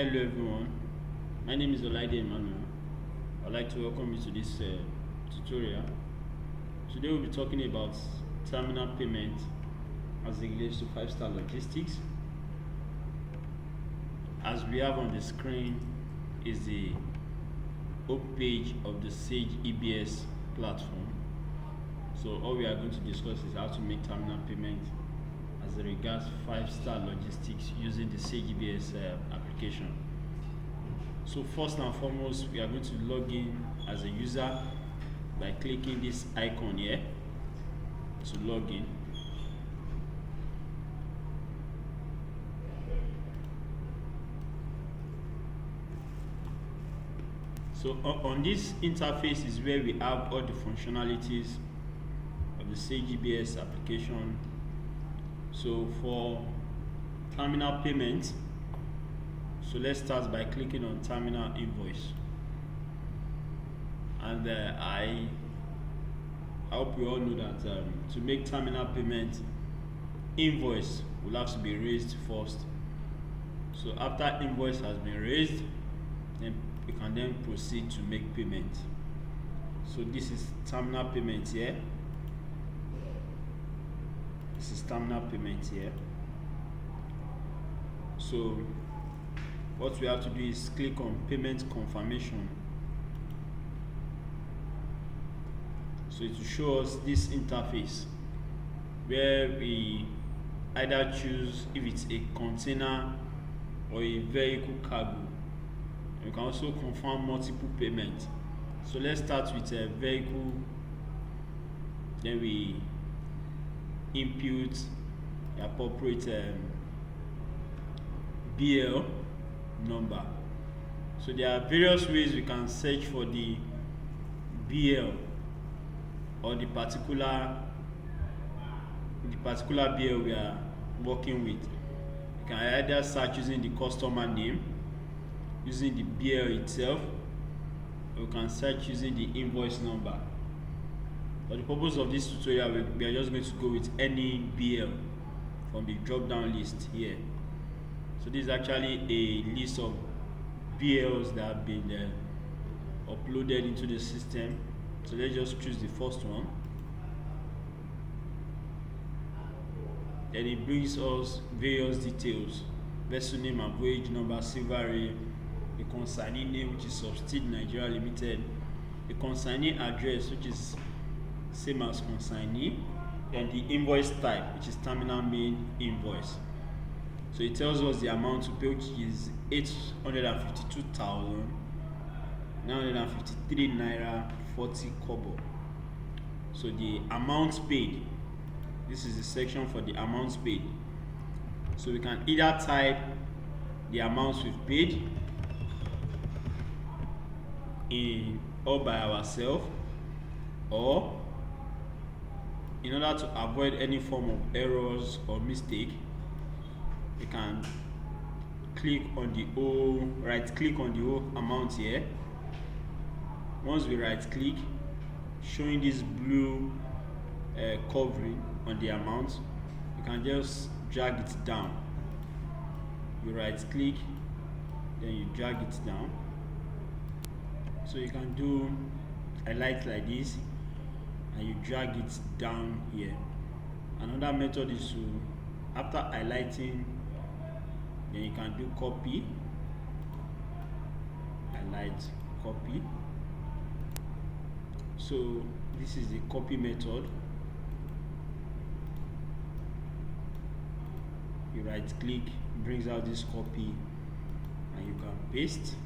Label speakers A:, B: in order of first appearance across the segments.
A: Hello everyone, my name is Olaide Emmanuel. I'd like to welcome you to this tutorial. Today we'll be talking about terminal payment as it relates to 5-star logistics. As we have on the screen is the home page of the Sage EBS platform. So all we are going to discuss is how to make terminal payment as regards 5-star logistics using the Sage EBS application. So first and foremost, we are going to log in as a user by clicking this icon here to log in. So on this interface is where we have all the functionalities of the Sage EBS application. So for terminal payment, so let's start by clicking on terminal invoice, and I hope we all know that to make terminal payment, invoice will have to be raised first. So after invoice has been raised, then we can then proceed to make payment. So this is terminal payment here. This is terminal payment here. So what we have to do is click on payment confirmation. So it will show us this interface where we either choose if it's a container or a vehicle cargo. You can also confirm multiple payments. So let's start with a vehicle, then we input the appropriate BL number. So there are various ways we can search for the BL or the particular BL we are working with. You can either search using the customer name, using the BL itself, or you can search using the invoice number. For the purpose of this tutorial, we are just going to go with any BL from the drop down list here. So this is actually a list of BLs that have been uploaded into the system. So let's just choose the first one. Then it brings us various details: vessel name and voyage number, silver ray, the consignee name, which is Substeed Nigeria Limited, the consignee address, which is same as consignee, and the invoice type, which is terminal main invoice. So it tells us the amount to pay, which is 852,953 naira 40 kobo. So the amount paid, this is the section for the amounts paid. So we can either type the amounts we've paid in all by ourselves, or in order to avoid any form of errors or mistake, we can right click on the whole amount here. Once we right click, showing this blue covering on the amount, you can just drag it down. You right click, then you drag it down. So you can do highlight like this and you drag it down here. Another method is to, after highlighting, then you can do copy, highlight, copy. So this is the copy method. You right click, brings out this copy, and you can paste.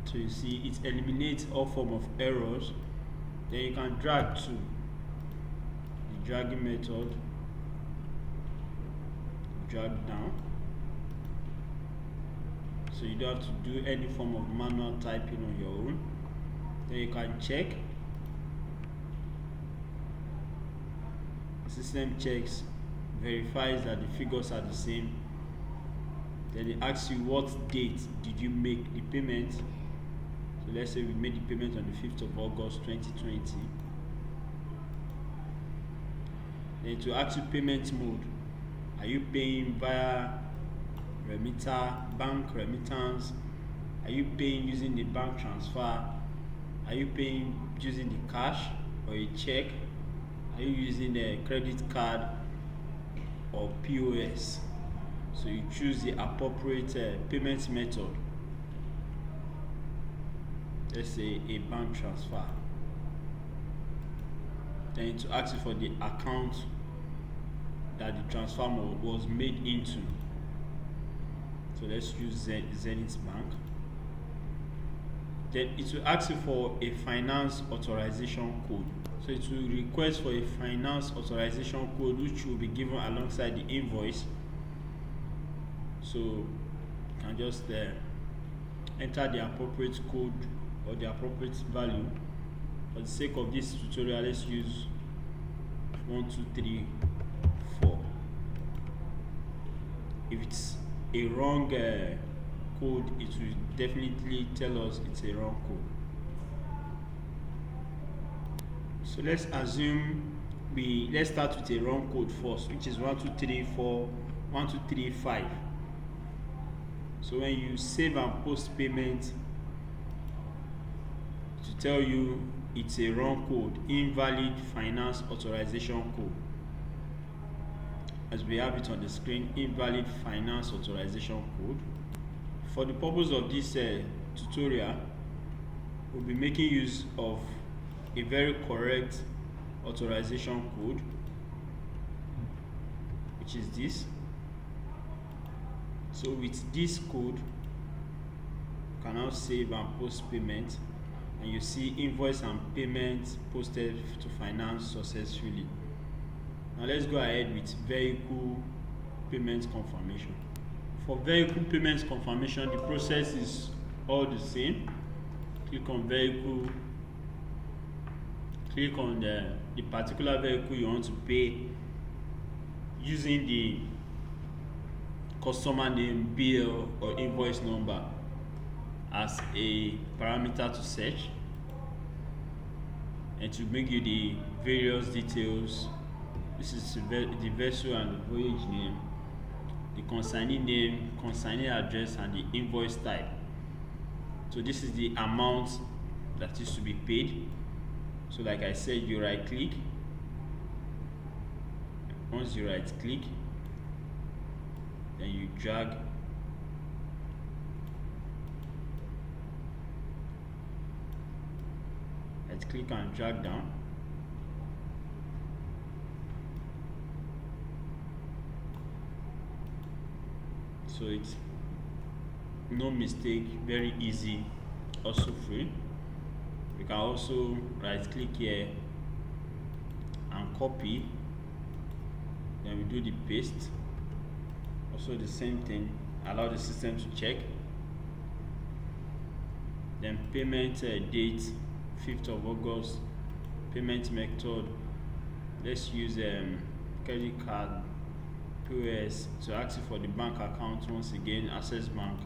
A: So you see it eliminates all form of errors. Then you can drag to the dragging method, drag down, so you don't have to do any form of manual typing on your own. Then you can check. The system checks, verifies that the figures are the same. Then it asks you what date did you make the payment. So let's say we made the payment on the 5th of August 2020. Then to active payment mode, Are you paying via remitter, bank remittance? Are you paying using the bank transfer? Are you paying using the cash or a check? Are you using a credit card or POS? So you choose the appropriate payment method. Let's say a bank transfer. Then it will ask you for the account that the transfer was made into. So let's use Zenith Bank. Then it will ask you for a finance authorization code. So it will request for a finance authorization code, which will be given alongside the invoice. So you can just enter the appropriate code or the appropriate value. For the sake of this tutorial, let's use 1234. If it's a wrong code, it will definitely tell us it's a wrong code. So let's assume let's start with a wrong code first, which is 1234 1235. So when you save and post payment, to tell you it's a wrong code, invalid finance authorization code. As we have it on the screen, invalid finance authorization code. For the purpose of this tutorial, we'll be making use of a very correct authorization code, which is this. So with this code, you can now save and post payment, and you see invoice and payment posted to finance successfully. Now let's go ahead with vehicle payment confirmation. For vehicle payment confirmation, the process is all the same. Click on vehicle, click on the particular vehicle you want to pay using the customer name, bill or invoice number as a parameter to search, and to bring you the various details. This is the vessel and the voyage name, the consignee name, consignee address, and the invoice type. So this is the amount that is to be paid. So like I said, you right click. Once you right click, then you drag click and drag down. So it's no mistake, very easy, also free. You can also right click here and copy, then we do the paste. Also the same thing, allow the system to check. Then payment date 5th of August, payment method, let's use credit card, POS, to ask you for the bank account. Once again, Access Bank.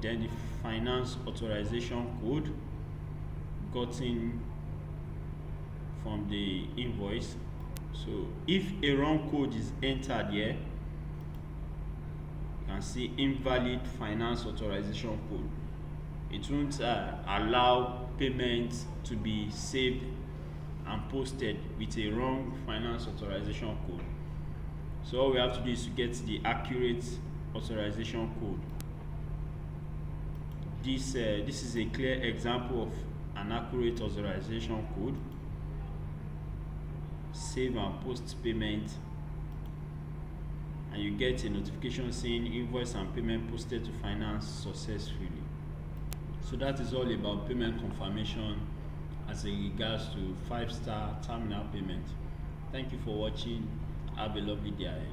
A: Then the finance authorization code gotten from the invoice. So if a wrong code is entered here, you can see invalid finance authorization code. It won't allow payment to be saved and posted with a wrong finance authorization code. So all we have to do is to get the accurate authorization code. This is a clear example of an accurate authorization code. Save and post payment, and you get a notification saying invoice and payment posted to finance successfully. So that is all about payment confirmation as regards to 5-star terminal payment. Thank you for watching. Have a lovely day ahead.